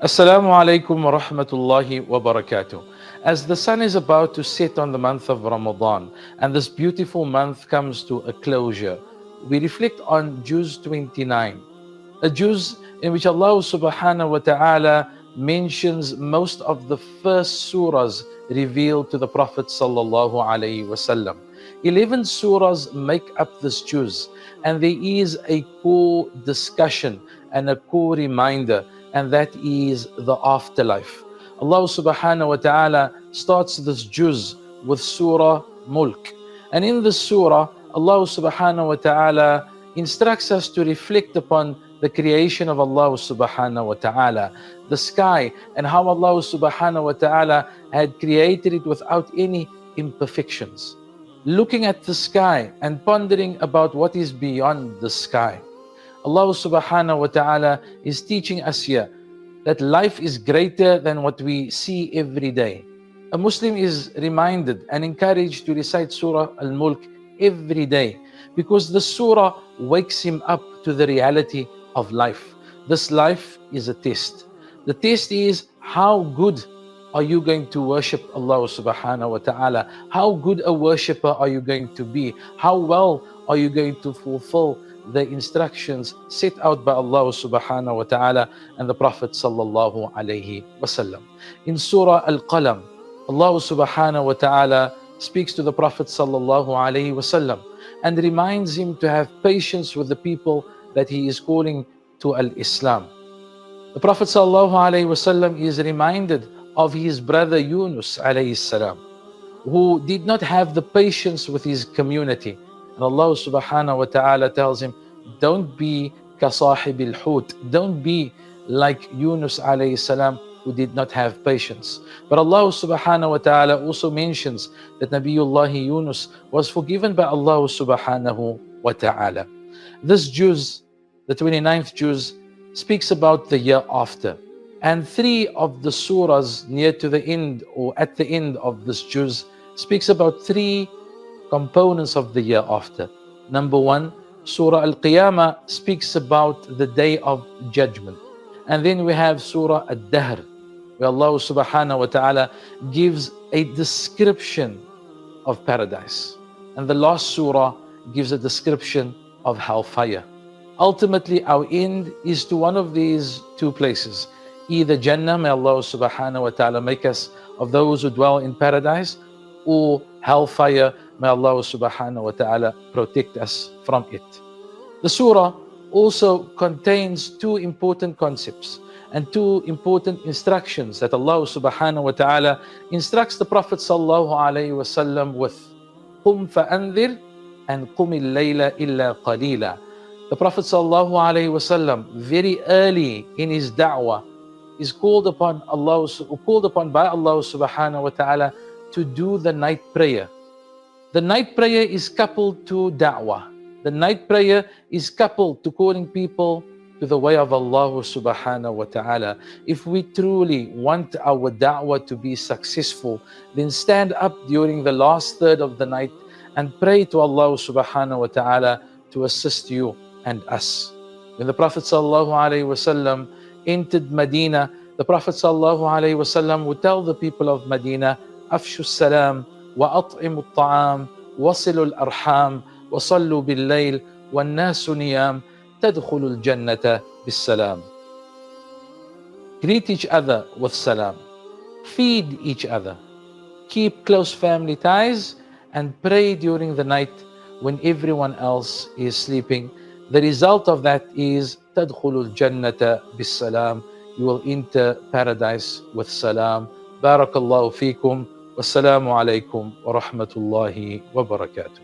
Assalamu alaikum wa rahmatullahi wa barakatuh. As the sun is about to set on the month of Ramadan and this beautiful month comes to a closure, we reflect on Juz 29, a juz in which Allah subhanahu wa ta'ala mentions most of the first surahs revealed to the Prophet sallallahu alaihi wasallam. 11 surahs make up this juz, and there is a core discussion and a core reminder, and that is the afterlife. Allah subhanahu wa ta'ala starts this juz with Surah Mulk. And in this surah, Allah subhanahu wa ta'ala instructs us to reflect upon the creation of Allah subhanahu wa ta'ala, the sky, and how Allah subhanahu wa ta'ala had created it without any imperfections. Looking at the sky and pondering about what is beyond the sky. Allah subhanahu wa ta'ala is teaching us here that life is greater than what we see every day. A Muslim is reminded and encouraged to recite Surah Al-Mulk every day because the surah wakes him up to the reality of life. This life is a test. The test is how good are you going to worship Allah subhanahu wa ta'ala? How good a worshipper are you going to be? How well are you going to fulfill the instructions set out by Allah subhanahu wa ta'ala and the Prophet sallallahu alayhi wasallam? In Surah Al-Qalam, Allah subhanahu wa ta'ala speaks to the Prophet sallallahu alayhi wasallam and reminds him to have patience with the people that he is calling to Al-Islam. The Prophet sallallahu alayhi wasallam is reminded of his brother Yunus alayhi salam, who did not have the patience with his community. And Allah subhanahu wa ta'ala tells him, don't be kasahibil hut, don't be like Yunus alayhi salam, who did not have patience. But Allah subhanahu wa ta'ala also mentions that Nabiullah Yunus was forgiven by Allah subhanahu wa ta'ala. This juz, the 29th juz, speaks about the year after. And 3 of the surahs near to the end or at the end of this juz speaks about 3 components of the year after. Number 1, Surah Al-Qiyamah speaks about the day of judgment. And then we have Surah Ad-Dahr, where Allah subhanahu wa ta'ala gives a description of paradise. And the last surah gives a description of hellfire. Ultimately, our end is to one of these 2 places. Either Jannah, may Allah subhanahu wa ta'ala make us of those who dwell in paradise, or hellfire, may Allah subhanahu wa ta'ala protect us from it. The surah also contains 2 important concepts and 2 important instructions that Allah subhanahu wa ta'ala instructs the Prophet sallallahu alayhi wa sallam with. قُمْ فَأَنذِرْ and قُمِ اللَّيْلَ إِلَّا قَلِيلًا. The Prophet sallallahu alayhi wa sallam, very early in his da'wah, is called upon by Allah subhanahu wa ta'ala to do the night prayer. The night prayer is coupled to da'wah. The night prayer is coupled to calling people to the way of Allah subhanahu wa ta'ala. If we truly want our da'wah to be successful, then stand up during the last third of the night and pray to Allah subhanahu wa ta'ala to assist you and us. When the Prophet sallallahu alayhi wa sallam entered Medina, the Prophet sallallahu alayhi wa sallam would tell the people of Medina, Afshu salam wa at'imu at-ta'am wasilu al-arham wa sallu bil-layl wan-nasu niyam tadkhulu al-jannata bis-salam. Greet each other with salam. Feed each other. Keep close family ties and pray during the night when everyone else is sleeping. The result of that is تدخل الجنة بالسلام. You will enter paradise with salam. بارك الله فيكم والسلام عليكم ورحمة الله وبركاته.